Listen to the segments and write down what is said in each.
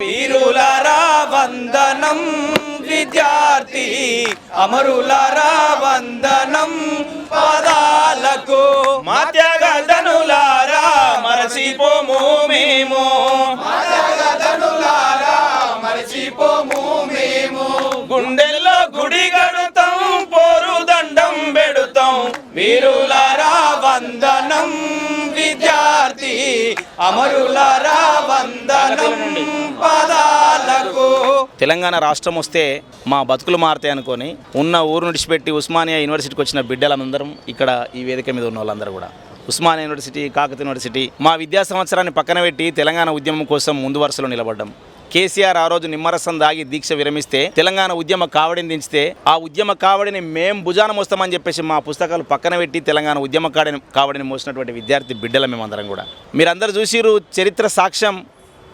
వీరులారా వందనం విద్యార్థి అమరులారా వందనం పాదాలకు మా త్యాగధనులారా మరచిపోము మేము గుండెల్లో గుడి గడుతాం పోరు దండం పెడుతాం వీరులారా వందనం విద్యార్థి అమరులారా వందనం పాదాలకు. తెలంగాణ రాష్ట్రం వస్తే మా బతుకులు మారుతాయి అనుకొని ఉన్న ఊరు విడిచిపెట్టి ఉస్మానియా యూనివర్సిటీకి వచ్చిన బిడ్డలందరం ఇక్కడ ఈ వేదిక మీద ఉన్న వాళ్ళందరూ కూడా ఉస్మానియా యూనివర్సిటీ, కాకతీయ యూనివర్సిటీ మా విద్యా సంవత్సరాన్ని పక్కన పెట్టి తెలంగాణ ఉద్యమం కోసం ముందు వరుసలో నిలబడ్డాం. కేసీఆర్ ఆ రోజు నిమ్మరసం దాగి దీక్ష విరమిస్తే తెలంగాణ ఉద్యమ కావడిని దించితే ఆ ఉద్యమ కావడిని మేం భుజాన మోస్తామని చెప్పేసి మా పుస్తకాలు పక్కన పెట్టి తెలంగాణ ఉద్యమ కావడిని మోసినటువంటి విద్యార్థి బిడ్డల మేమందరం కూడా. మీరందరూ చూసిరు చరిత్ర సాక్ష్యం.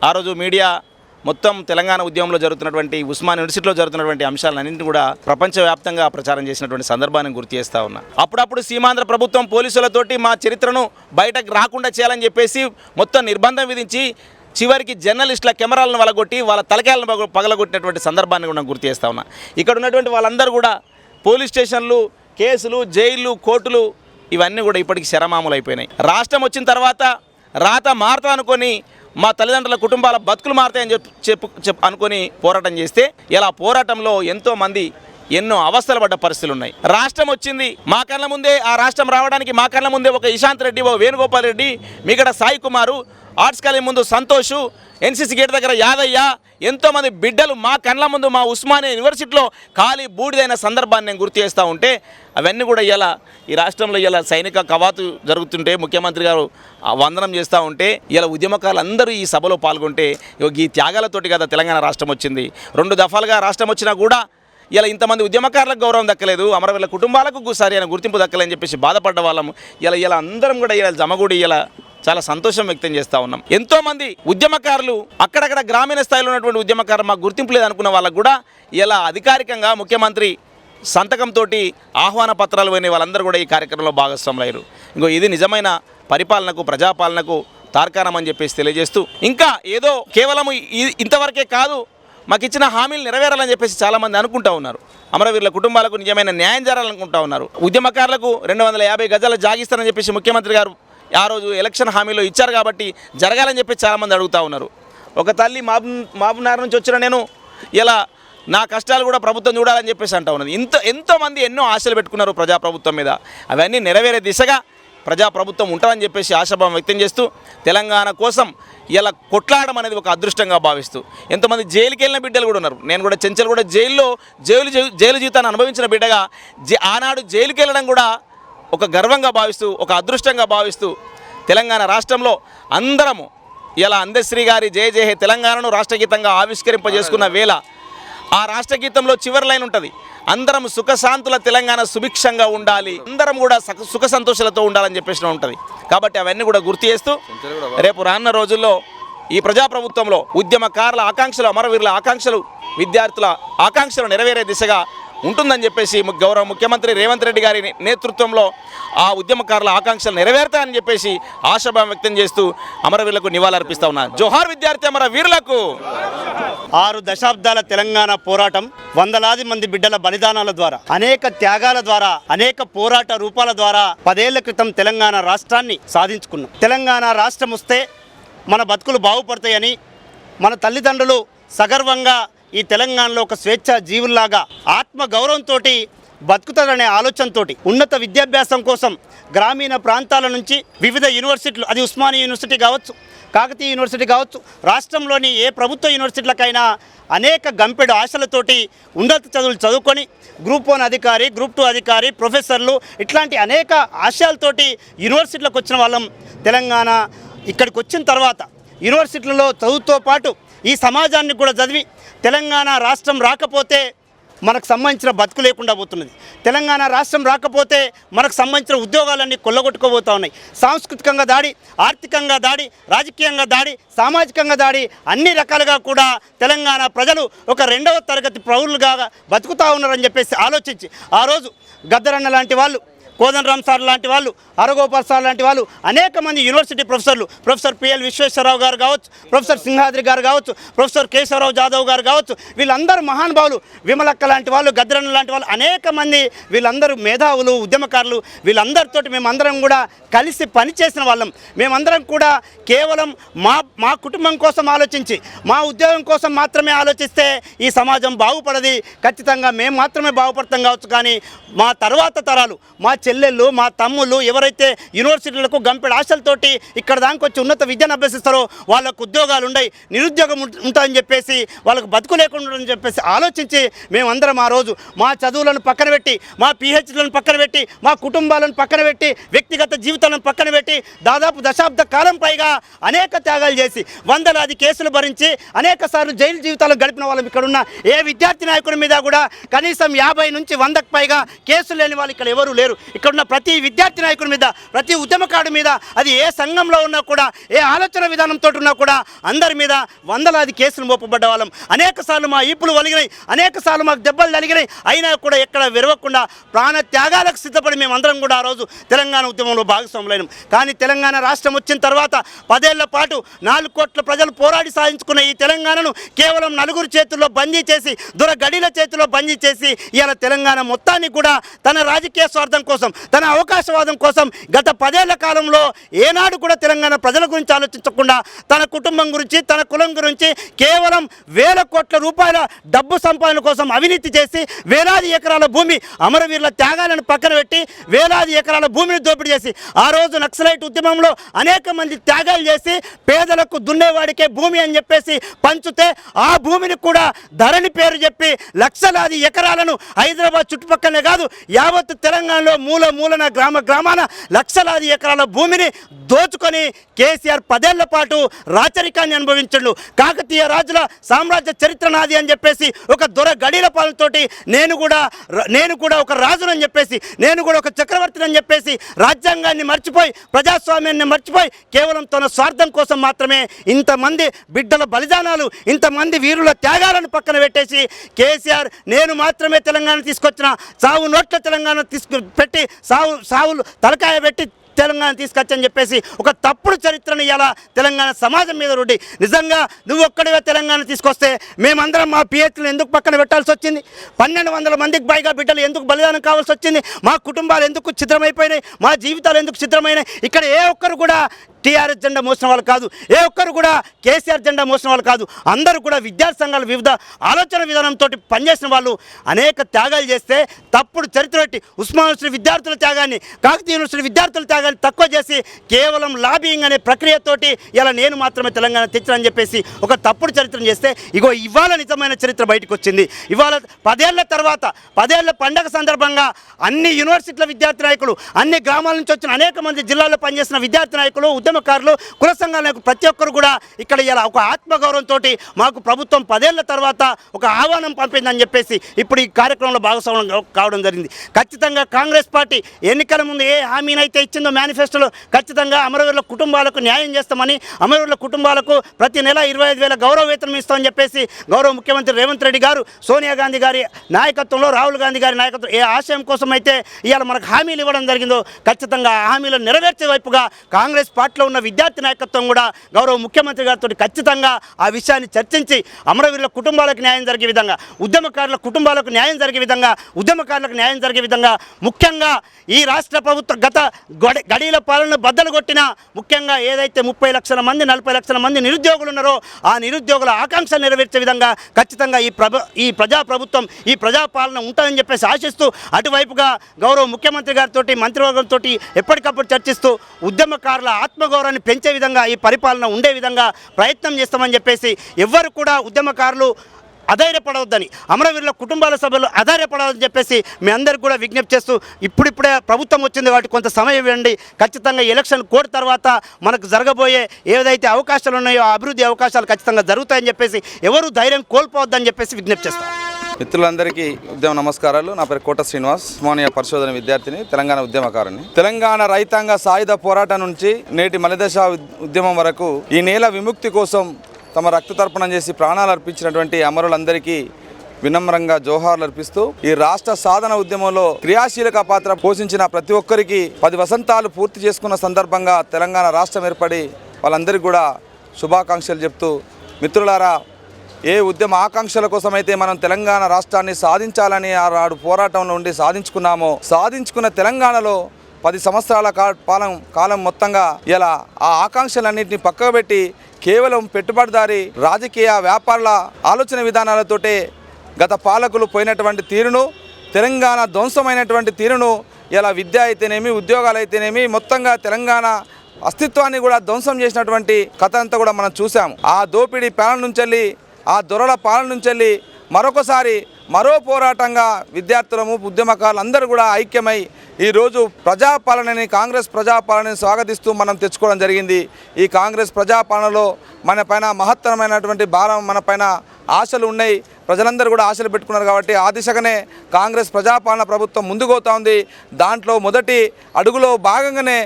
ఆ రోజు మీడియా మొత్తం తెలంగాణ ఉద్యమంలో జరుగుతున్నటువంటి ఉస్మాన్ యూనివర్సిటీలో జరుగుతున్నటువంటి అంశాలన్నింటినీ కూడా ప్రపంచవ్యాప్తంగా ప్రచారం చేసినటువంటి సందర్భాన్ని గుర్తు చేస్తూ ఉన్నా. అప్పుడప్పుడు సీమాంధ్ర ప్రభుత్వం పోలీసులతోటి మా చరిత్రను బయటకు రాకుండా చేయాలని చెప్పేసి మొత్తం నిర్బంధం విధించి చివరికి జర్నలిస్టుల కెమెరాలను వలగొట్టి వాళ్ళ తలకాయలను పగలగొట్టినటువంటి సందర్భాన్ని కూడా గుర్తు చేస్తూ ఉన్నా. ఇక్కడ ఉన్నటువంటి వాళ్ళందరూ కూడా పోలీస్ స్టేషన్లు, కేసులు, జైళ్ళు, కోర్టులు ఇవన్నీ కూడా ఇప్పటికి శరమాములు అయిపోయినాయి. రాష్ట్రం వచ్చిన తర్వాత రాత మారుతా అనుకొని మా తల్లిదండ్రుల కుటుంబాల బతుకులు మారుతాయని అనుకొని పోరాటం చేస్తే ఇలా పోరాటంలో ఎంతోమంది ఎన్నో అవస్థలు పడ్డ పరిస్థితులు ఉన్నాయి. రాష్ట్రం వచ్చింది మా కళ్ళ ముందే. ఆ రాష్ట్రం రావడానికి మా కళ్ళ ముందే ఒక ఇశాంత్ రెడ్డి, ఓ వేణుగోపాల్ రెడ్డి, మిగతా సాయి కుమారు, ఆర్ట్స్ కాలేజ్ ముందు సంతోష్, ఎన్సీసీ గేట్ దగ్గర యాదయ్య, ఎంతోమంది బిడ్డలు మా కళ్ళ ముందు మా ఉస్మానియా యూనివర్సిటీలో ఖాళీ బూడిదైన సందర్భాన్ని నేను గుర్తు చేస్తూ ఉంటే అవన్నీ కూడా ఇలా ఈ రాష్ట్రంలో ఇలా సైనిక కవాతు జరుగుతుంటే ముఖ్యమంత్రి గారు వందనం చేస్తూ ఉంటే ఇలా ఉద్యమకారులు అందరూ ఈ సభలో పాల్గొంటే ఈ త్యాగాలతోటి కదా తెలంగాణ రాష్ట్రం వచ్చింది. 2 దఫాలుగా రాష్ట్రం వచ్చినా కూడా ఇలా ఇంతమంది ఉద్యమకారులకు గౌరవం దక్కలేదు, అమరవీరుల కుటుంబాలకు సరైన గుర్తింపు దక్కలేని చెప్పేసి బాధపడ్డ వాళ్ళము ఇలా అందరం కూడా ఇలా జమగూడి ఇలా చాలా సంతోషం వ్యక్తం చేస్తూ ఉన్నాం. ఎంతోమంది ఉద్యమకారులు అక్కడక్కడ గ్రామీణ స్థాయిలో ఉన్నటువంటి ఉద్యమకారులు మాకు గుర్తింపు లేదనుకున్న వాళ్ళకు కూడా ఇలా అధికారికంగా ముఖ్యమంత్రి సంతకంతో ఆహ్వాన పత్రాలు పోయిన వాళ్ళందరూ కూడా ఈ కార్యక్రమంలో భాగస్వాములయ్యారు. ఇది నిజమైన పరిపాలనకు, ప్రజాపాలనకు తార్కాణం అని చెప్పేసి తెలియజేస్తూ ఇంకా ఏదో కేవలం ఇంతవరకే కాదు మాకు ఇచ్చిన హామీలు నెరవేరాలని చెప్పేసి చాలామంది అనుకుంటూ ఉన్నారు. అమరవీరుల కుటుంబాలకు నిజమైన న్యాయం జరగాలనుకుంటూ ఉన్నారు. ఉద్యమకారులకు 250 గజాల జాగిస్తారని చెప్పేసి ముఖ్యమంత్రి గారు ఆ రోజు ఎలక్షన్ హామీలో ఇచ్చారు కాబట్టి జరగాలని చెప్పి చాలామంది అడుగుతూ ఉన్నారు. ఒక తల్లి మహబూబ్నగర్ నుంచి వచ్చిన నేను ఇలా నా కష్టాలు కూడా ప్రభుత్వం చూడాలని చెప్పేసి అంటూ ఉన్నది. ఎంతోమంది ఎన్నో ఆశలు పెట్టుకున్నారు ప్రజాప్రభుత్వం మీద. అవన్నీ నెరవేరే దిశగా ప్రజాప్రభుత్వం ఉంటుందని చెప్పేసి ఆశాభావం వ్యక్తం చేస్తూ తెలంగాణ కోసం ఇలా కొట్లాడడం అనేది ఒక అదృష్టంగా భావిస్తూ ఎంతోమంది జైలుకి వెళ్ళిన బిడ్డలు కూడా ఉన్నారు. నేను కూడా చెంచల్ కూడా జైలు జీవితాన్ని అనుభవించిన బిడ్డగా ఆనాడు జైలుకి వెళ్ళడం కూడా ఒక గర్వంగా భావిస్తూ, ఒక అదృష్టంగా భావిస్తూ తెలంగాణ రాష్ట్రంలో అందరము ఇలా అందశ్రీ గారి జయ జయ హే తెలంగాణను రాష్ట్రగీతంగా ఆవిష్కరింపజేసుకున్న వేళ ఆ రాష్ట్రగీతంలో చివరి లైన్ ఉంటుంది, అందరం సుఖశాంతుల తెలంగాణ సుభిక్షంగా ఉండాలి, అందరం కూడా సుఖ సంతోషాలతో ఉండాలని చెప్పేసి ఉంటుంది. కాబట్టి అవన్నీ కూడా గుర్తు చేస్తూ రేపు రానున్న రోజుల్లో ఈ ప్రజాప్రభుత్వంలో ఉద్యమకారుల ఆకాంక్షలు, అమరవీరుల ఆకాంక్షలు, విద్యార్థుల ఆకాంక్షలు నెరవేరే దిశగా ఉంటుందని చెప్పేసి గౌరవ ముఖ్యమంత్రి రేవంత్ రెడ్డి గారి నేతృత్వంలో ఆ ఉద్యమకారుల ఆకాంక్షలు నెరవేరుతాయని చెప్పేసి ఆశాభావం వ్యక్తం చేస్తూ అమరవీరులకు నివాళులర్పిస్తా ఉన్నా. జోహార్ విద్యార్థి అమరవీరులకు. 6 దశాబ్దాల తెలంగాణ పోరాటం, వందలాది మంది బిడ్డల బలిదానాల ద్వారా, అనేక త్యాగాల ద్వారా, అనేక పోరాట రూపాల ద్వారా 10 ఏళ్ల క్రితం తెలంగాణ రాష్ట్రాన్ని సాధించుకున్నాం. తెలంగాణ రాష్ట్రం వస్తే మన బతుకులు బాగుపడతాయని మన తల్లిదండ్రులు సగర్వంగా ఈ తెలంగాణలో ఒక స్వేచ్ఛా జీవుల్లాగా ఆత్మగౌరవంతో బతుకుతారనే ఆలోచనతో ఉన్నత విద్యాభ్యాసం కోసం గ్రామీణ ప్రాంతాల నుంచి వివిధ యూనివర్సిటీలు, అది ఉస్మానియా యూనివర్సిటీ కావచ్చు, కాకతీయ యూనివర్సిటీ కావచ్చు, రాష్ట్రంలోని ఏ ప్రభుత్వ యూనివర్సిటీలకైనా అనేక గంపెడు ఆశలతోటి ఉన్నత చదువులు చదువుకొని గ్రూప్ 1 అధికారి, గ్రూప్ 2 అధికారి, ప్రొఫెసర్లు ఇట్లాంటి అనేక ఆశయాలతోటి యూనివర్సిటీలకు వచ్చిన వాళ్ళం. తెలంగాణ ఇక్కడికి వచ్చిన తర్వాత యూనివర్సిటీలలో చదువుతో పాటు ఈ సమాజాన్ని కూడా చదివి తెలంగాణ రాష్ట్రం రాకపోతే మనకు సంబంధించిన బతుకు లేకుండా పోతున్నది. తెలంగాణ రాష్ట్రం రాకపోతే మనకు సంబంధించిన ఉద్యోగాలన్నీ కొల్లగొట్టుకోబోతూ ఉన్నాయి. సాంస్కృతికంగా దాడి, ఆర్థికంగా దాడి, రాజకీయంగా దాడి, సామాజికంగా దాడి, అన్ని రకాలుగా కూడా తెలంగాణ ప్రజలు ఒక 2వ తరగతి పౌరులుగా బతుకుతూ ఉన్నారని చెప్పేసి ఆలోచించి ఆ రోజు గద్దరన్న లాంటి వాళ్ళు, కోదండరామ్ సార్ లాంటి వాళ్ళు, హరగోపాల్ సార్ లాంటి వాళ్ళు, అనేక మంది యూనివర్సిటీ ప్రొఫెసర్లు, ప్రొఫెసర్ పిఎల్ విశ్వేశ్వరరావు గారు కావచ్చు, ప్రొఫెసర్ సింహాద్రి గారు కావచ్చు, ప్రొఫెసర్ కేశవరావు జాదవ్ గారు కావచ్చు, వీళ్ళందరూ మహానుభావులు, విమలక్క లాంటి వాళ్ళు, గద్రన్న లాంటి వాళ్ళు, అనేక మంది వీళ్ళందరూ మేధావులు, ఉద్యమకారులు. వీళ్ళందరితోటి మేమందరం కూడా కలిసి పనిచేసిన వాళ్ళం. మేమందరం కూడా కేవలం మా కుటుంబం కోసం ఆలోచించి, మా ఉద్యోగం కోసం మాత్రమే ఆలోచిస్తే ఈ సమాజం బాగుపడది. ఖచ్చితంగా మేము మాత్రమే బాగుపడతాం కావచ్చు, కానీ మా తర్వాత తరాలు, మా చెల్లెళ్ళు, మా తమ్ముళ్ళు ఎవరైతే యూనివర్సిటీలకు గంపెడు ఆశలతోటి ఇక్కడ దానికి వచ్చి ఉన్నత విద్యను అభ్యసిస్తారో వాళ్ళకు ఉద్యోగాలు ఉండయి, నిరుద్యోగం ఉంటాయని చెప్పేసి, వాళ్ళకు బతుకు లేకుండా అని చెప్పేసి ఆలోచించి మేమందరం ఆ రోజు మా చదువులను పక్కన పెట్టి, మా పిహెచ్డీలను పక్కన పెట్టి, మా కుటుంబాలను పక్కన పెట్టి, వ్యక్తిగత జీవితాలను పక్కన పెట్టి దాదాపు దశాబ్ద కాలం పైగా అనేక త్యాగాలు చేసి, వందలాది కేసులు భరించి, అనేక సార్లు జైలు జీవితాలు గడిపిన వాళ్ళం. ఇక్కడున్న ఏ విద్యార్థి నాయకుడి మీద కూడా కనీసం 50 నుంచి 100కు పైగా కేసులు లేని వాళ్ళు ఇక్కడ ఎవరూ లేరు. ఇక్కడున్న ప్రతి విద్యార్థి నాయకుడి మీద, ప్రతి ఉద్యమకారుడి మీద, అది ఏ సంఘంలో ఉన్నా కూడా, ఏ ఆలోచన విధానంతో ఉన్నా కూడా అందరి మీద వందలాది కేసులు మోపబడ్డ వాళ్ళం. అనేక సార్లు మా ఈపులు వలిగినాయి, అనేక సార్లు మాకు దెబ్బలు తగిలినాయి. అయినా కూడా ఎక్కడ విరవకుండా ప్రాణ త్యాగాలకు సిద్ధపడి మేమందరం కూడా ఆ రోజు తెలంగాణ ఉద్యమంలో భాగస్వాములైనాం. కానీ తెలంగాణ రాష్ట్రం వచ్చిన తర్వాత 10 ఏళ్ల పాటు 4 కోట్ల ప్రజలు పోరాడి సాధించుకున్న ఈ తెలంగాణను కేవలం నలుగురు చేతుల్లో బందీ చేసి, దొరగడీల చేతుల్లో బందీ చేసి ఇలా తెలంగాణ మొత్తాన్ని కూడా తన రాజకీయ స్వార్థం కోసం, తన అవకాశవాదం కోసం గత 10 ఏళ్ల కాలంలో ఏనాడు కూడా తెలంగాణ ప్రజల గురించి ఆలోచించకుండా తన కుటుంబం గురించి, తన కులం గురించి కేవలం వేల కోట్ల రూపాయల డబ్బు సంపాదన కోసం అవినీతి చేసి, వేలాది ఎకరాల భూమి, అమరవీరుల త్యాగాలను పక్కన పెట్టి వేలాది ఎకరాల భూమిని దోపిడీ చేసి, ఆ రోజు నక్సలైట్ ఉద్యమంలో అనేక మంది త్యాగాలు చేసి పేదలకు దున్నేవాడికే భూమి అని చెప్పేసి పంచుతే, ఆ భూమిని కూడా ధరణి పేరు చెప్పి లక్షలాది ఎకరాలను హైదరాబాద్ చుట్టుపక్కలనే కాదు యావత్ తెలంగాణలో మూలన గ్రామాన లక్షలాది ఎకరాల భూమిని దోచుకొని కేసీఆర్ 10 ఏళ్ల పాటు రాచరికాన్ని అనుభవించండు. కాకతీయ రాజుల సామ్రాజ్య చరిత్ర నాది అని చెప్పేసి ఒక దొర గడిల పాలతోటి నేను కూడా ఒక రాజునని చెప్పేసి, నేను కూడా ఒక చక్రవర్తిని అని చెప్పేసి రాజ్యాంగాన్ని మర్చిపోయి, ప్రజాస్వామ్యాన్ని మర్చిపోయి కేవలం తన స్వార్థం కోసం మాత్రమే ఇంతమంది బిడ్డల బలిదానాలు, ఇంతమంది వీరుల త్యాగాలను పక్కన పెట్టేసి కేసీఆర్ నేను మాత్రమే తెలంగాణ తీసుకొచ్చిన, సావు నోట్ల తెలంగాణ పెట్టి సావులు తలకాయ పెట్టి తెలంగాణ తీసుకొచ్చని చెప్పేసి ఒక తప్పుడు చరిత్రను ఇలా తెలంగాణ సమాజం మీద రుడ్డి, నిజంగా నువ్వు ఒక్కడివే తెలంగాణ తీసుకొస్తే మేమందరం మా పిహెచ్లు ఎందుకు పక్కన పెట్టాల్సి వచ్చింది? 1200 మందికి పైగా బిడ్డలు ఎందుకు బలిదానం కావాల్సి వచ్చింది? మా కుటుంబాలు ఎందుకు ఛిద్రమైపోయినాయి? మా జీవితాలు ఎందుకు ఛిద్రమైనాయి? ఇక్కడ ఏ ఒక్కరు కూడా టీఆర్ఎస్ జెండా మోసిన వాళ్ళు కాదు, ఏ ఒక్కరు కూడా కేసీఆర్ జెండా మోసిన వాళ్ళు కాదు. అందరూ కూడా విద్యార్థి సంఘాలు వివిధ ఆలోచన విధానంతో పనిచేసిన వాళ్ళు అనేక త్యాగాలు చేస్తే తప్పుడు చరిత్ర పెట్టి ఉస్మాన్ యూనివర్సిటీ విద్యార్థుల త్యాగాన్ని, కాకతీయ యూనివర్సిటీ విద్యార్థుల త్యాగాన్ని తక్కువ చేసి కేవలం లాబింగ్ అనే ప్రక్రియతోటి ఇలా నేను మాత్రమే తెలంగాణ తెచ్చానని చెప్పేసి ఒక తప్పుడు చరిత్రను చేస్తే, ఇగో ఇవాళ నిజమైన చరిత్ర బయటకు వచ్చింది. ఇవాళ 10 ఏళ్ల తర్వాత 10 ఏళ్ల పండగ సందర్భంగా అన్ని యూనివర్సిటీల విద్యార్థి నాయకులు, అన్ని గ్రామాల నుంచి వచ్చిన అనేక మంది జిల్లాల్లో పనిచేసిన విద్యార్థి నాయకులు, ఉద్యమకారులు, కుల సంఘాల ప్రతి ఒక్కరు కూడా ఇక్కడ ఇలా ఒక ఆత్మగౌరవంతో మాకు ప్రభుత్వం 10 ఏళ్ల తర్వాత ఒక ఆహ్వానం పంపిందని చెప్పేసి ఇప్పుడు ఈ కార్యక్రమంలో భాగస్వామ్యం కావడం జరిగింది. ఖచ్చితంగా కాంగ్రెస్ పార్టీ ఎన్నికల ముందు ఏ హామీనైతే ఇచ్చిందో మేనిఫెస్టోలో, ఖచ్చితంగా అమరవీరుల కుటుంబాలకు న్యాయం చేస్తామని, అమరవీరుల కుటుంబాలకు ప్రతి నెల 25,000 గౌరవ వేతనం ఇస్తామని చెప్పేసి గౌరవ ముఖ్యమంత్రి రేవంత్ రెడ్డి గారు, సోనియా గాంధీ గారి నాయకత్వంలో, రాహుల్ గాంధీ గారి నాయకత్వం ఏ ఆశయం కోసం అయితే ఇవాళ మనకు హామీలు ఇవ్వడం జరిగిందో, ఖచ్చితంగా ఆ హామీలను నెరవేర్చే వైపుగా కాంగ్రెస్ పార్టీలో ఉన్న విద్యార్థి నాయకత్వం కూడా గౌరవ ముఖ్యమంత్రి గారితో ఖచ్చితంగా ఆ విషయాన్ని చర్చించి అమరవీరుల కుటుంబాలకు న్యాయం జరిగే విధంగా, ఉద్యమకారుల కుటుంబాలకు న్యాయం జరిగే విధంగా, ఉద్యమకారులకు న్యాయం జరిగే విధంగా, ముఖ్యంగా ఈ రాష్ట్ర ప్రభుత్వం గత గడిల పాలన బద్దలు కొట్టిన, ముఖ్యంగా ఏదైతే 30 లక్షల మంది 40 లక్షల మంది నిరుద్యోగులు ఉన్నారో ఆ నిరుద్యోగుల ఆకాంక్ష నెరవేర్చే విధంగా ఖచ్చితంగా ఈ ప్రజాప్రభుత్వం, ఈ ప్రజాపాలన ఉంటుందని చెప్పేసి ఆశిస్తూ అటువైపుగా గౌరవ ముఖ్యమంత్రి గారితో, మంత్రివర్గంతో ఎప్పటికప్పుడు చర్చిస్తూ ఉద్యమకారుల ఆత్మగౌరవాన్ని పెంచే విధంగా ఈ పరిపాలన ఉండే విధంగా ప్రయత్నం చేస్తామని చెప్పేసి, ఎవ్వరు కూడా ఉద్యమకారులు అధైర్యపడవద్దని, అమరవీరుల కుటుంబాల సభ్యులు అధైర్యపడవద్దని చెప్పేసి మీ అందరికీ కూడా విజ్ఞప్తి చేస్తూ, ఇప్పుడిప్పుడే ప్రభుత్వం వచ్చింది కాబట్టి కొంత సమయం ఇవ్వండి. ఖచ్చితంగా ఎలక్షన్ కోడ్ తర్వాత మనకు జరగబోయే ఏదైతే అవకాశాలు ఉన్నాయో ఆ అభివృద్ధి అవకాశాలు ఖచ్చితంగా జరుగుతాయని చెప్పేసి ఎవరు ధైర్యం కోల్పోవద్దని చెప్పేసి విజ్ఞప్తి చేస్తాం. మిత్రులందరికీ ఉద్యమ నమస్కారాలు. నా పేరు కోట శ్రీనివాస్, ఉస్మానియా పరిశోధన విద్యార్థిని, తెలంగాణ ఉద్యమకారుని. తెలంగాణ రైతాంగ సాయుధ పోరాటం నుంచి నేటి మలిదశ ఉద్యమం వరకు ఈ నేల విముక్తి కోసం తమ రక్త తర్పణం చేసి ప్రాణాలు అర్పించినటువంటి అమరులందరికీ వినమ్రంగా జోహార్లు అర్పిస్తూ ఈ రాష్ట్ర సాధన ఉద్యమంలో క్రియాశీలక పాత్ర పోషించిన ప్రతి ఒక్కరికి 10 వసంతాలు పూర్తి చేసుకున్న సందర్భంగా తెలంగాణ రాష్ట్రం ఏర్పడి వాళ్ళందరికీ కూడా శుభాకాంక్షలు చెప్తూ, మిత్రులారా, ఏ ఉద్యమ ఆకాంక్షల కోసమైతే మనం తెలంగాణ రాష్ట్రాన్ని సాధించాలని ఆనాడు పోరాటంలో ఉండి సాధించుకున్న తెలంగాణలో 10 సంవత్సరాల కాలం మొత్తంగా ఇలా ఆ ఆకాంక్షలన్నింటినీ పక్కకు పెట్టి కేవలం పెట్టుబడిదారి రాజకీయ వ్యాపారుల ఆలోచన విధానాలతోటే గత పాలకులు పోయినటువంటి తీరును, తెలంగాణ ధ్వంసమైనటువంటి తీరును, ఇలా విద్య అయితేనేమి, ఉద్యోగాలు అయితేనేమి, మొత్తంగా తెలంగాణ అస్తిత్వాన్ని కూడా ధ్వంసం చేసినటువంటి కథ అంతా కూడా మనం చూసాము. ఆ దోపిడీ పాలన నుంచి, ఆ దొరల పాలన నుంచి మరొకసారి మరో పోరాటంగా విద్యార్థులము, ఉద్యమకారులు అందరూ కూడా ఐక్యమై ఈరోజు ప్రజాపాలనని, కాంగ్రెస్ ప్రజాపాలనని స్వాగతిస్తూ మనం తెచ్చుకోవడం జరిగింది. ఈ కాంగ్రెస్ ప్రజాపాలనలో మన పైన మహత్తరమైనటువంటి భారం, మన పైన ఆశలు ఉన్నాయి. ప్రజలందరూ కూడా ఆశలు పెట్టుకున్నారు కాబట్టి ఆ దిశగానే కాంగ్రెస్ ప్రజాపాలన ప్రభుత్వం ముందుకు పోతా ఉంది. దాంట్లో మొదటి అడుగులో భాగంగానే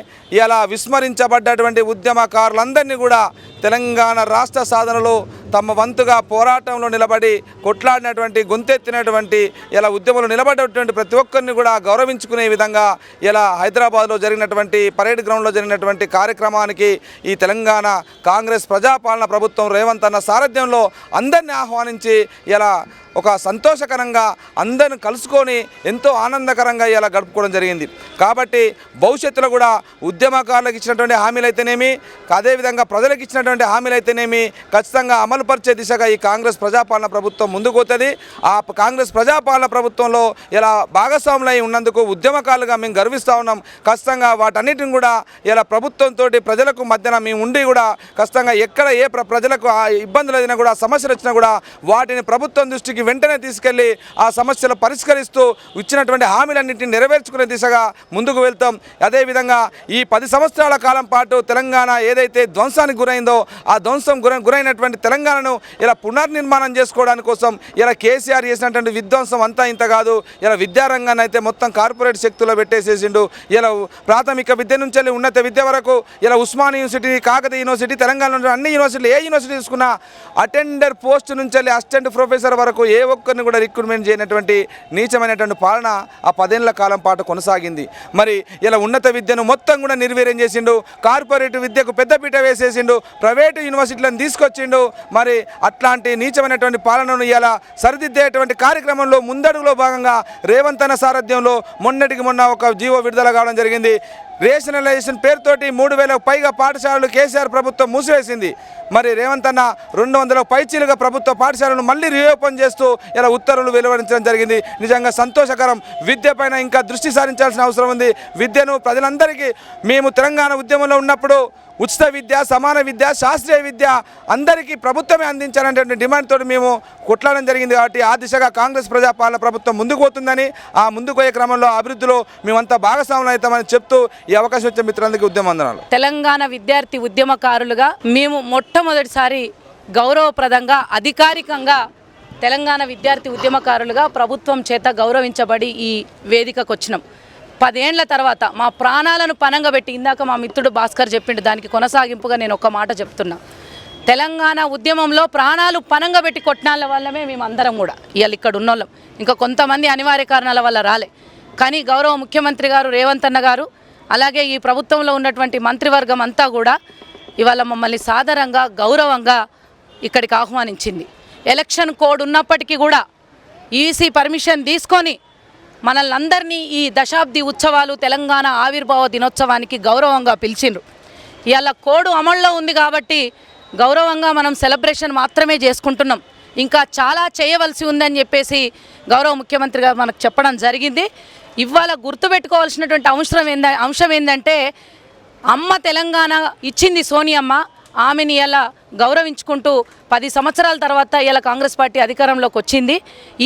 ఇలా విస్మరించబడ్డటువంటి ఉద్యమకారులందరినీ కూడా తెలంగాణ రాష్ట్ర సాధనలో తమ వంతుగా పోరాటంలో నిలబడి కొట్లాడినటువంటి, గొంతెత్తినటువంటి, ఇలా ఉద్యమంలో నిలబడినటువంటి ప్రతి ఒక్కరిని కూడా గౌరవించుకునే విధంగా ఇలా హైదరాబాద్లో జరిగినటువంటి పరేడ్ గ్రౌండ్లో జరిగినటువంటి కార్యక్రమానికి ఈ తెలంగాణ కాంగ్రెస్ ప్రజాపాలన ప్రభుత్వం రేవంత్ అన్న సారథ్యంలో అందరినీ ఆహ్వానించి ఇలా ఒక సంతోషకరంగా అందరిని కలుసుకొని ఎంతో ఆనందకరంగా ఇలా గడుపుకోవడం జరిగింది. కాబట్టి భవిష్యత్తులో కూడా ఉద్యమకారులకు ఇచ్చినటువంటి హామీలు అయితేనేమి, అదేవిధంగా ప్రజలకు ఇచ్చినటువంటి హామీలు అయితేనేమి ఖచ్చితంగా అమలుపరిచే దిశగా ఈ కాంగ్రెస్ ప్రజాపాలన ప్రభుత్వం ముందుకు పోతుంది. ఆ కాంగ్రెస్ ప్రజాపాలన ప్రభుత్వంలో ఇలా భాగస్వాములై ఉన్నందుకు ఉద్యమకారులుగా మేము గర్విస్తూ ఉన్నాం. ఖచ్చితంగా వాటన్నిటిని కూడా ఇలా ప్రభుత్వంతో ప్రజలకు మధ్యన మేము ఉండి కూడా ఖచ్చితంగా ఎక్కడ ఏ ప్రజలకు ఇబ్బందులు అయినా కూడా, సమస్యలు వచ్చినా కూడా వాటిని ప్రభుత్వం దృష్టికి వెంటనే తీసుకెళ్లి ఆ సమస్యలు పరిష్కరిస్తూ ఇచ్చినటువంటి హామీలన్నింటినీ నెరవేర్చుకునే దిశగా ముందుకు వెళ్తాం. అదేవిధంగా ఈ 10 సంవత్సరాల కాలం పాటు తెలంగాణ ఏదైతే ధ్వంసానికి గురైందో ఆ ధ్వంసం గురైనటువంటి తెలంగాణను ఇలా పునర్నిర్మాణం చేసుకోవడానికి కోసం ఇలా కేసీఆర్ చేసినటువంటి విధ్వంసం అంతా ఇంత కాదు. ఇలా విద్యారంగాన్ని అయితే మొత్తం కార్పొరేట్ శక్తుల్లో పెట్టేసేసిండు. ఇలా ప్రాథమిక విద్య నుంచి వెళ్ళి ఉన్నత విద్య వరకు ఇలా ఉస్మానియా యూనివర్సిటీ, కాకతీయ యూనివర్సిటీ, తెలంగాణలో అన్ని యూనివర్సిటీలు, ఏ యూనివర్సిటీ తీసుకున్నా అటెండర్ పోస్ట్ నుంచి వెళ్ళి అసిస్టెంట్ ప్రొఫెసర్ వరకు ఏ ఒక్కరిని కూడా రిక్రూట్మెంట్ చేయనటువంటి నీచమైనటువంటి పాలన ఆ 10 ఏళ్ల కాలం పాటు కొనసాగింది. మరి ఇలా ఉన్నత విద్యను మొత్తం కూడా నిర్వీర్యం చేసిండు. కార్పొరేట్ విద్యకు పెద్దపీట వేసేసిండు. ప్రైవేటు యూనివర్సిటీలను తీసుకొచ్చిండు. మరి అట్లాంటి నీచమైనటువంటి పాలనను ఇలా సరిదిద్దేటువంటి కార్యక్రమంలో ముందడుగులో భాగంగా రేవంత్ అన్న సారథ్యంలో మొన్నటికి మొన్న ఒక జీవో విడుదల కావడం జరిగింది. రేషనలైజేషన్ పేరుతోటి 3000కు పైగా పాఠశాలలు కేసీఆర్ ప్రభుత్వం మూసివేసింది. మరి రేవంత్ అన్న 200లకు పైచీలుగా ప్రభుత్వ పాఠశాలను మళ్ళీ రీఓపెన్ చేస్తూ ఇలా ఉత్తర్వులు వెలువరించడం జరిగింది. నిజంగా సంతోషకరం. విద్య పైన ఇంకా దృష్టి సారించాల్సిన అవసరం ఉంది. విద్యను ప్రజలందరికీ మేము తెలంగాణ ఉద్యమంలో ఉన్నప్పుడు ఉచిత విద్య, సమాన విద్య, శాస్త్రీయ విద్య అందరికీ ప్రభుత్వమే అందించాలనేటువంటి డిమాండ్ తోటి మేము కొట్లాడడం జరిగింది. కాబట్టి ఆ దిశగా కాంగ్రెస్ ప్రజాపాలన ప్రభుత్వం ముందుకు పోతుందని, ఆ ముందుకు పోయే క్రమంలో అభివృద్ధిలో మేమంతా భాగస్వాములు అవుతామని చెప్తూ ఈ అవకాశం ఇచ్చే మిత్రులందరికీ ఉద్యమవందనాలు. తెలంగాణ విద్యార్థి ఉద్యమకారులుగా మేము మొట్టమొదటిసారి గౌరవప్రదంగా, అధికారికంగా తెలంగాణ విద్యార్థి ఉద్యమకారులుగా ప్రభుత్వం చేత గౌరవించబడి ఈ వేదికకు వచ్చినాం. 10 ఏళ్ల తర్వాత మా ప్రాణాలను పనంగా పెట్టి, ఇందాక మా మిత్రుడు భాస్కర్ చెప్పిండు, దానికి కొనసాగింపుగా నేను ఒక మాట చెప్తున్నా. తెలంగాణ ఉద్యమంలో ప్రాణాలు పనంగా పెట్టి కొట్టినాళ్ళ వల్లమే మేము అందరం కూడా ఇవాళ ఇక్కడ ఉన్నోళ్ళం. ఇంకా కొంతమంది అనివార్య కారణాల వల్ల రాలే. కానీ గౌరవ ముఖ్యమంత్రి గారు రేవంత్ అన్న గారు, అలాగే ఈ ప్రభుత్వంలో ఉన్నటువంటి మంత్రివర్గం అంతా కూడా ఇవాళ మమ్మల్ని సాదరంగా, గౌరవంగా ఇక్కడికి ఆహ్వానించింది. ఎలక్షన్ కోడ్ ఉన్నప్పటికీ కూడా ఈసీ పర్మిషన్ తీసుకొని మనల్ని అందరినీ ఈ దశాబ్ది ఉత్సవాలు, తెలంగాణ ఆవిర్భావ దినోత్సవానికి గౌరవంగా పిలిచిండ్రు. ఇవాళ కోడ్ అమల్లో ఉంది కాబట్టి గౌరవంగా మనం సెలబ్రేషన్ మాత్రమే చేసుకుంటున్నాం. ఇంకా చాలా చేయవలసి ఉందని చెప్పేసి గౌరవ ముఖ్యమంత్రి గారు మనకు చెప్పడం జరిగింది. ఇవాళ గుర్తుపెట్టుకోవాల్సినటువంటి అంశం ఏంటంటే, అమ్మ తెలంగాణ ఇచ్చింది సోనియమ్మ, ఆమెని ఇలా గౌరవించుకుంటూ 10 సంవత్సరాల తర్వాత ఇలా కాంగ్రెస్ పార్టీ అధికారంలోకి వచ్చింది.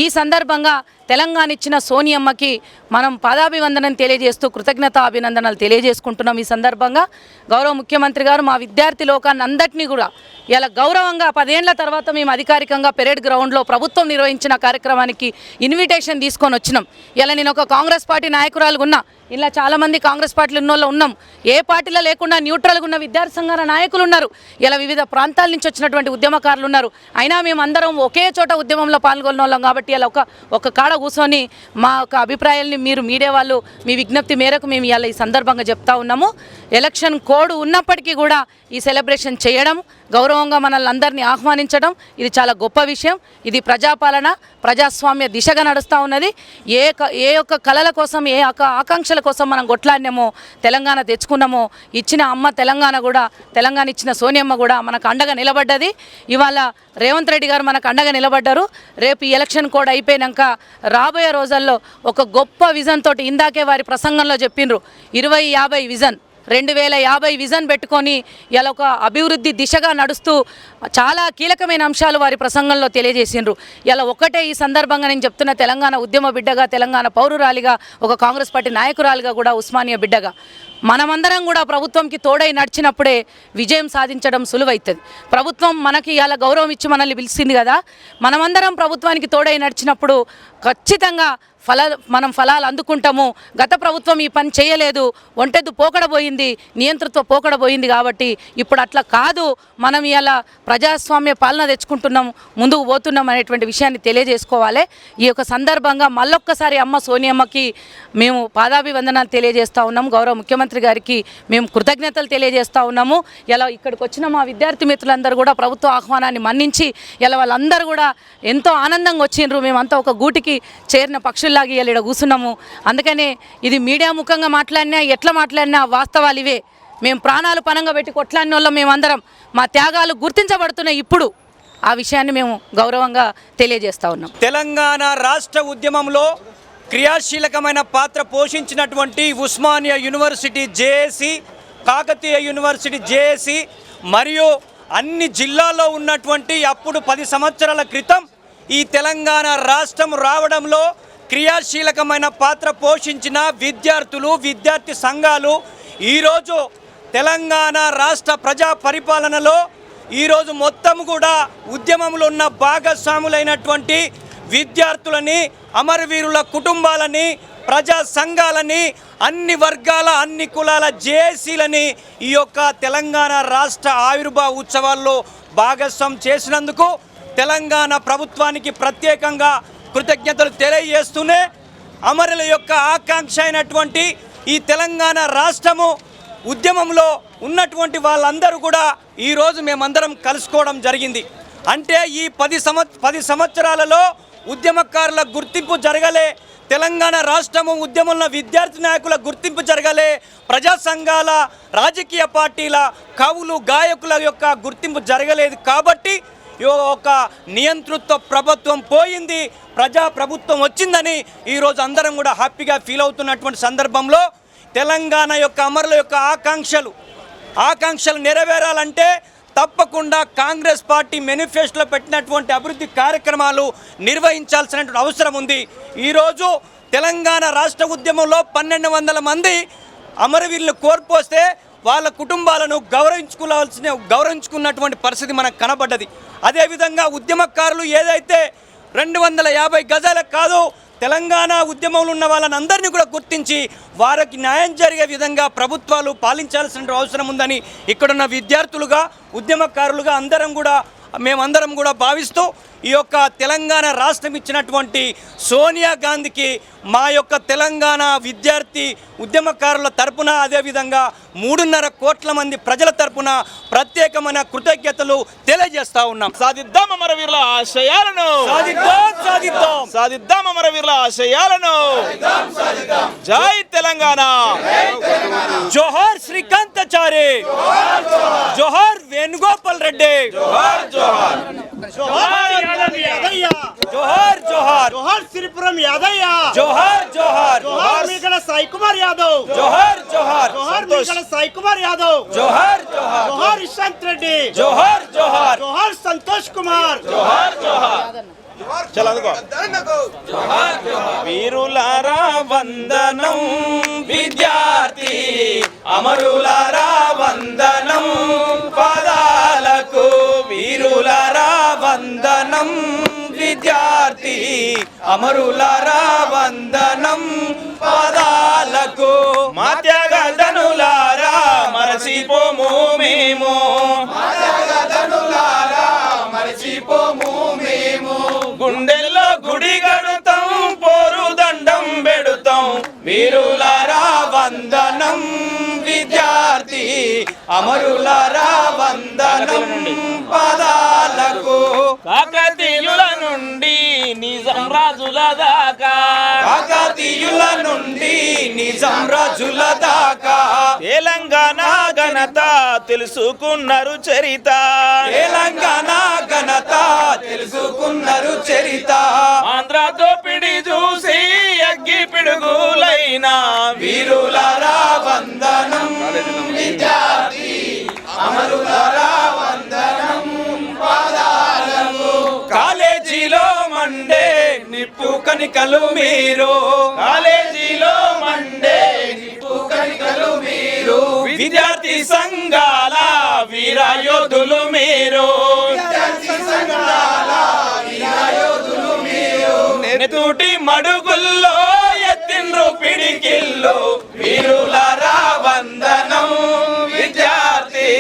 ఈ సందర్భంగా తెలంగాణ ఇచ్చిన సోనియమ్మకి మనం పాదాభివందనం తెలియజేస్తూ కృతజ్ఞత అభినందనలు తెలియజేసుకుంటున్నాం. ఈ సందర్భంగా గౌరవ ముఖ్యమంత్రి గారు మా విద్యార్థి లోకాన్ని అందరినీ కూడా ఇలా గౌరవంగా 10 ఏళ్ల తర్వాత మేము అధికారికంగా పెరేడ్ గ్రౌండ్లో ప్రభుత్వం నిర్వహించిన కార్యక్రమానికి ఇన్విటేషన్ తీసుకొని వచ్చినాం. ఇలా నేను ఒక కాంగ్రెస్ పార్టీ నాయకురాలుగా ఉన్నా, ఇలా చాలామంది కాంగ్రెస్ పార్టీలు ఉన్నోళ్ళు ఉన్నాం. ఏ పార్టీలో లేకుండా న్యూట్రల్గా ఉన్న విద్యార్థి సంఘాల నాయకులు ఉన్నారు. ఇలా వివిధ ప్రాంతాల నుంచి వచ్చినటువంటి ఉద్యమకారులు ఉద్యమకారులు ఉన్నారు. అయినా మేము అందరం ఒకే చోట ఉద్యమంలో పాల్గొన్న వాళ్ళం కాబట్టి ఇలా ఒక కాడ కూర్చొని మా యొక్క అభిప్రాయాల్ని మీరు మీడియా వాళ్ళు మీ విజ్ఞప్తి మేరకు మేము ఇలా ఈ సందర్భంగా చెప్తా ఉన్నాము. ఎలక్షన్ కోడ్ ఉన్నప్పటికీ కూడా ఈ సెలబ్రేషన్ చేయడం, గౌరవంగా మనల్ని అందరినీ ఆహ్వానించడం ఇది చాలా గొప్ప విషయం. ఇది ప్రజాపాలన, ప్రజాస్వామ్య దిశగా నడుస్తూ ఉన్నది. ఏ యొక్క కళల కోసం, ఏ ఆకాంక్షల కోసం మనం కొట్లాడినామో, తెలంగాణ తెచ్చుకున్నామో, ఇచ్చిన అమ్మ తెలంగాణ కూడా, తెలంగాణ ఇచ్చిన సోనియమ్మ కూడా మనకు అండగా నిలబడ్డది. ఇవాళ రేవంత్ రెడ్డి గారు మనకు అండగా నిలబడ్డారు. రేపు ఈ ఎలక్షన్ కోడ్ అయిపోయాక రాబోయే రోజుల్లో ఒక గొప్ప విజన్ తోటి, ఇందాకే వారి ప్రసంగంలో చెప్పిండ్రు 2050 విజన్, 2050 విజన్ పెట్టుకొని ఇలా ఒక అభివృద్ధి దిశగా నడుస్తూ చాలా కీలకమైన అంశాలు వారి ప్రసంగంలో తెలియజేసిండ్రు. ఇలా ఒకటే ఈ సందర్భంగా నేను చెప్తున్న, తెలంగాణ ఉద్యమ బిడ్డగా, తెలంగాణ పౌరురాలిగా, ఒక కాంగ్రెస్ పార్టీ నాయకురాలిగా కూడా, ఉస్మానియా బిడ్డగా మనమందరం కూడా ప్రభుత్వంకి తోడై నడిచినప్పుడే విజయం సాధించడం సులువైతుంది. ప్రభుత్వం మనకి ఇలా గౌరవం ఇచ్చి మనల్ని పిలిచింది కదా, మనమందరం ప్రభుత్వానికి తోడై నడిచినప్పుడు ఖచ్చితంగా మనం ఫలాలు అందుకుంటాము. గత ప్రభుత్వం ఈ పని చేయలేదు, ఒంటెద్దు పోకడబోయింది, నియంతృత్వ పోకడబోయింది. కాబట్టి ఇప్పుడు అట్లా కాదు, మనం ఇలా ప్రజాస్వామ్య పాలన తెచ్చుకుంటున్నాం, ముందుకు పోతున్నాం అనేటువంటి విషయాన్ని తెలియజేసుకోవాలి. ఈ యొక్క సందర్భంగా మళ్ళొక్కసారి అమ్మ సోనియమ్మకి మేము పాదాభివందనాలు తెలియజేస్తూ ఉన్నాము. గౌరవ ముఖ్యమంత్రి గారికి మేము కృతజ్ఞతలు తెలియజేస్తూ ఉన్నాము. ఇలా ఇక్కడికి వచ్చిన మా విద్యార్థి మిత్రులందరూ కూడా ప్రభుత్వ ఆహ్వానాన్ని మన్నించి ఇలా వాళ్ళందరూ కూడా ఎంతో ఆనందంగా వచ్చిండ్రు. మేమంతా ఒక గూటికి చేరిన పక్షుల్లాగా ఇలా కూర్చున్నాము. అందుకనే ఇది మీడియా ముఖంగా మాట్లాడినా, ఎట్లా మాట్లాడినా వాస్తవాలు ఇవే. మేము ప్రాణాలు పనంగా పెట్టి కొట్లాడిన వాళ్ళం మేమందరం. మా త్యాగాలు గుర్తించబడుతున్నాయి. ఇప్పుడు ఆ విషయాన్ని మేము గౌరవంగా తెలియజేస్తూ ఉన్నాం. తెలంగాణ రాష్ట్ర ఉద్యమంలో క్రియాశీలకమైన పాత్ర పోషించినటువంటి Osmania university JAC, Kakatiya university JAC మరియు అన్ని జిల్లాల్లో ఉన్నటువంటి అప్పుడు 10 సంవత్సరాల క్రితం ఈ తెలంగాణ రాష్ట్రం రావడంలో క్రియాశీలకమైన పాత్ర పోషించిన విద్యార్థులు, విద్యార్థి సంఘాలు ఈరోజు తెలంగాణ రాష్ట్ర ప్రజా పరిపాలనలో ఈరోజు మొత్తం కూడా ఉద్యమంలో ఉన్న భాగస్వాములైనటువంటి విద్యార్థులని, అమరవీరుల కుటుంబాలని, ప్రజా సంఘాలని, అన్ని వర్గాల, అన్ని కులాల జేఏసీలని ఈ యొక్క తెలంగాణ రాష్ట్ర ఆవిర్భావ ఉత్సవాల్లో భాగస్వామ్యం చేసినందుకు తెలంగాణ ప్రభుత్వానికి ప్రత్యేకంగా కృతజ్ఞతలు తెలియజేస్తూనే, అమరుల యొక్క ఆకాంక్ష అయినటువంటి ఈ తెలంగాణ రాష్ట్రము ఉద్యమంలో ఉన్నటువంటి వాళ్ళందరూ కూడా ఈరోజు మేమందరం కలుసుకోవడం జరిగింది. అంటే ఈ 10 సంవత్సరాలలో ఉద్యమకారుల గుర్తింపు జరగలే, తెలంగాణ రాష్ట్రము ఉద్యమంలో విద్యార్థి నాయకుల గుర్తింపు జరగలే, ప్రజా సంఘాల, రాజకీయ పార్టీల, కవులు, గాయకుల యొక్క గుర్తింపు జరగలేదు. కాబట్టి ఒక నియంతృత్వ ప్రభుత్వం పోయింది, ప్రజా ప్రభుత్వం వచ్చిందని ఈరోజు అందరం కూడా హ్యాపీగా ఫీల్ అవుతున్నటువంటి సందర్భంలో తెలంగాణ యొక్క అమరుల యొక్క ఆకాంక్షలు నెరవేరాలంటే తప్పకుండా కాంగ్రెస్ పార్టీ మేనిఫెస్టోలో పెట్టినటువంటి అభివృద్ధి కార్యక్రమాలు నిర్వహించాల్సినటువంటి అవసరం ఉంది. ఈరోజు తెలంగాణ రాష్ట్ర ఉద్యమంలో 1200 మంది అమరవీరులు కోల్పోస్తే వాళ్ళ కుటుంబాలను గౌరవించుకున్నటువంటి పరిస్థితి మనకు కనబడ్డది. అదేవిధంగా ఉద్యమకారులు ఏదైతే 250 గజాలకు కాదు, తెలంగాణ ఉద్యమంలో ఉన్న వాళ్ళని అందరినీ కూడా గుర్తించి వారికి న్యాయం జరిగే విధంగా ప్రభుత్వాలు పాలించాల్సిన అవసరం ఉందని ఇక్కడున్న విద్యార్థులుగా, ఉద్యమకారులుగా మేమందరం కూడా భావిస్తూ ఈ యొక్క తెలంగాణ రాష్ట్రం ఇచ్చినటువంటి సోనియా గాంధీకి మా యొక్క తెలంగాణ విద్యార్థి ఉద్యమకారుల తరపున, అదేవిధంగా 3.5 కోట్ల మంది ప్రజల తరపున ప్రత్యేకమైన కృతజ్ఞతలు తెలియజేస్తా ఉన్నాం. సాధిద్దాం అమరవీరుల ఆశయాలను, సాధిద్దాం అమరవీరుల ఆశయాలను. జై తెలంగాణ. జోహార్ శ్రీకాంతాచారి, జోహార్ వేణుగోపాల్ రెడ్డి, జోహార్ యాదయ్య, జోహార్ జోహార్, జోహార్ సిరిపురం యాదయ్య, జోహార్ జోహార్, జోహార్ మీగడ సాయి కుమార్ యాదవ్, జోహార్ జోహార్, జోహార్ మీగడ సాయి కుమార్ యాదవ్, జోహార్ జోహార్, జోహార్ ఇషాంత్ రెడ్డి, జోహార్ జోహార్, జోహార్ సంతోష్ కుమార్, జోహార్ జోహార్. చలో అందుకో. వీరులారా వందనం, విద్యార్థి అమరులారా వందనం, పాదాలకు వీరులారా వందనం, విద్యార్థి అమరులారా వందనం, పాదాలకు. మా త్యాగధనులారా మరసిపోము మేము, ధనులారా గుండెల్లో గుడి గడుతాం పోరు దండం పెడుతాం వీరులారా వందనం విద్యార్థి అమరులారా వందనం పదాలకు కాకతీయుల నుండి నిజాం రాజుల దాకా కాకతీయుల నుండి నిజాం రాజుల దాకా తెలంగాణ ఘనత తెలుసుకున్నారు చరిత తెలంగాణ ఘనత తెలుసుకున్నారు చరిత ఆంధ్ర దోపిడి చూసి అగ్గి పిడుగులైన వీరులారా వందనం విద్యార్థి అమరులారా వందనం పాదాలకు కాలేజీలో మండే నిప్పు కణికలు మీరు కాలేజీలో మండే నిప్పు కణికలు మీరు విద్యార్థి సంఘాల వీరయోధులు మీరు విద్యార్థి సంఘాల వీరయోధులు మీరు నెతూటి మడుగుల్లో ఎత్తిండ్రు పిడికిల్లో వీరులారా వందనం విద్యార్థి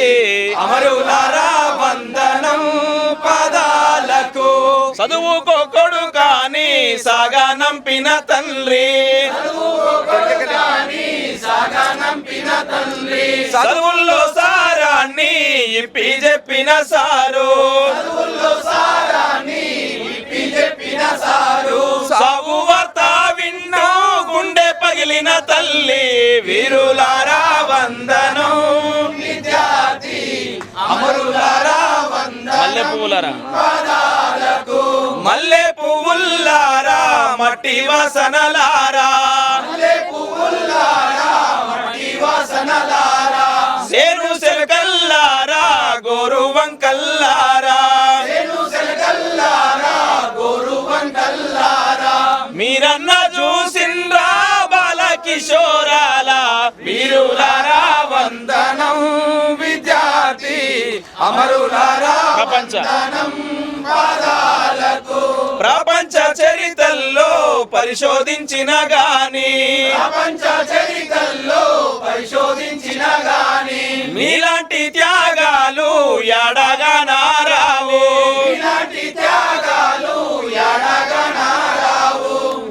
అమరులారా వందనం పదాలకు చదువుకోకొడు కాని సాగనంపిన తండ్రి చదువుల్లో సారాన్ని ఇప్పి చెప్పిన సారు సాగు వార్త విన్నో గుండె పగిలిన తల్లి వీరులారా వందనం విద్యార్థి అమరులారా వందనం మల్లె పువ్వులారా మల్లె పువ్వుల్లారా మట్టి వాసనలారా సేను సెలకల్లారా గోరు వంకల్లారా మీరన్న చూసిండ్రా బాలకిషోరాల వీరులారా వందనం విద్యార్థి అమరులారా వందనం పాదాలకు ప్రపంచ చరిత్రలో పరిశోధించిన గాని మీలాంటి త్యాగాలు ఎడగా నారావు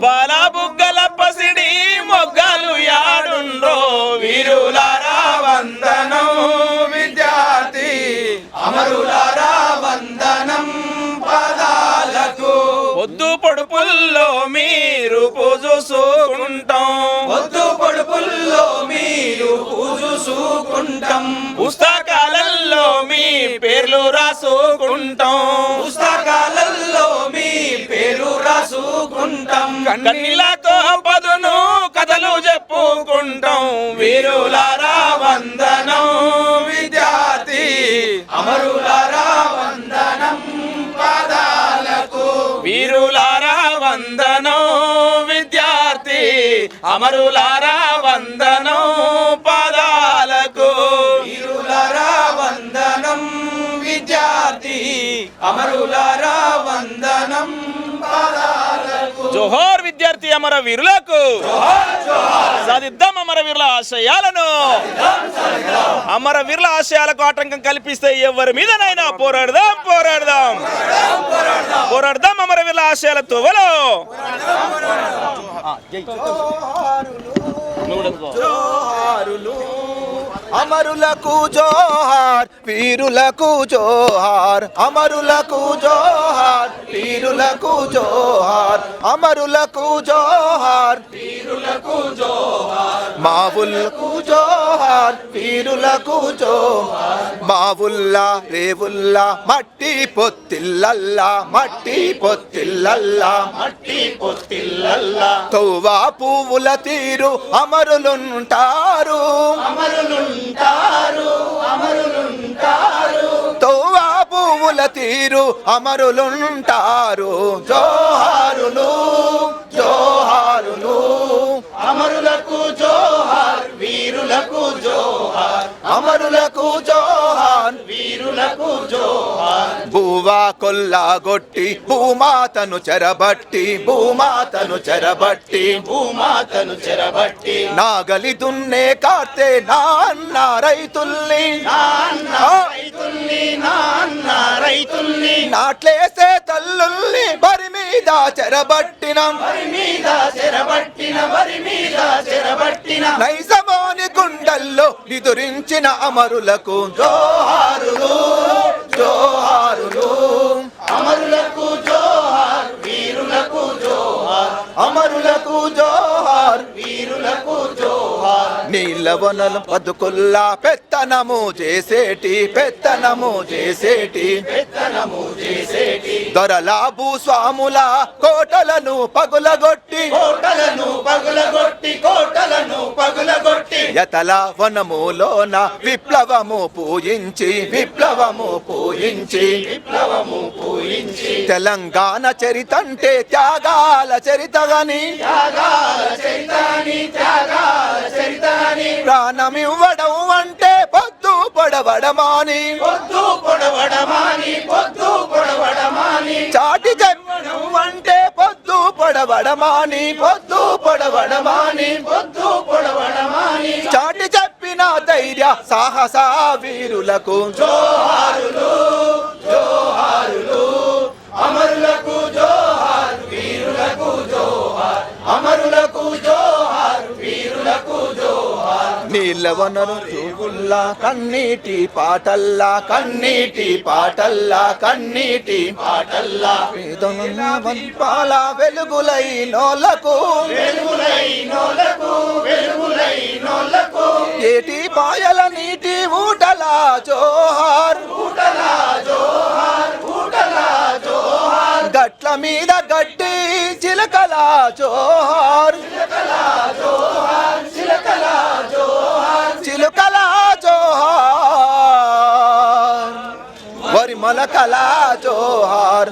బాల బుగ్గల పసిడి మొగ్గలు యాడుండ్రో వీరులారా వందనం విద్యార్థి అమరులారా వందనం పదాలకు పొద్దు పొడుపుల్లో మీరు పూజుసుకుంటాం పొద్దు పొడుపుల్లో మీరు పూజుసుకుంటాం పుస్తకాలలో మీ పేర్లు రాసుకుంటాం పుస్తకాలలో మీ పేరు రాసుకుంటాం కన్నీళ్ళతో పదును కథలు చెప్పుకుంటాం వీరులారా వందనం విద్యార్థి అమరులారా వందనం పాదాలకు వీరులారా వందనం విద్యార్థి అమరులారా వందనం పాదాలకు వీరులారా వందనం విద్యార్థి అమరులారా వందనం పాదాలకు జోహార్ విద్యార్థి అమర వీరులకు సాధిద్దాం అమర వీరుల ఆశయాలను అమర వీరుల ఆశయాలకు ఆటంకం కల్పిస్తే ఎవరి మీదనైనా పోరాడదాం పోరాడదాం పోరాడదాం అమర వీరుల ఆశయాల తోవలో అమరులకు జోహార్ వీరులకు జోహార్ అమరులకు జోహార్ వీరులకు జోహార్ అమరులకు జోహార్ వీరులకు జోహార్ మావులకు జోహార్ వీరులకు జోహార్ మావుల్లా రేవుల్లా మట్టి పొత్తిల్లల్లా మట్టి పొత్తిల్లల్లా మట్టి పొత్తిల్లల్లా తోవా పువ్వుల తీరు అమరులుంటారు తోవా పువ్వుల తీరు అమరులుంటారు జోహారులు జోహారులు అమరులకు జోహార్ వీరులకు జోహార్ అమరులకు జోహార్ వీరులకు జోహార్ భూవా కొల్లాగొట్టి భూమాతను చెరబట్టి భూమాతను చెరబట్టి భూమాతను చెరబట్టి నాగలి దున్నే కార్తే నాన్న రైతుల్ని నాన్న రైతుల్ని నాట్లేసే తల్లుల్ని బరిమి మీద చెరబట్టిన నైజమోని గుండెల్లో నిదురించిన అమరులకు జోహారులు జోహారులు అమరులకు జోహార్ వీరులకు జోహార్ అమరులకు జోహార్ వీరులకు జోహార్ నీళ్ళ వనల బతుకుల్లా పెత్తనము చేసేటి దొరల భూస్వాముల కోటలను పగులగొట్టి యతల వనములోన విప్లవము పూయించి తెలంగాణ చరితంటే త్యాగాల చరితగని ప్రాణమివ్వడం అంటే పొద్దు పొడవడమాని చాటి చెప్పడం అంటే పొద్దు పొడవడమాని చాటి చెప్పిన ధైర్య సాహస వీరులకు జోహారులు జోహారులు అమరులకు జోహార్ వీరులకు జోహార్ అమరులకు జోహార్ వీరులకు జోహార్ నీళ్ళ వనరు చూగుల్లా కన్నీటి పాటల్లా పాల వెలుగులై నోలకు ఏటి పాయల నీటి ఊటల జోహార్ గట్ల మీద గడ్డి చిలకల జోహార్ చిలుకల జోహార్ వరి మొలకల జోహార్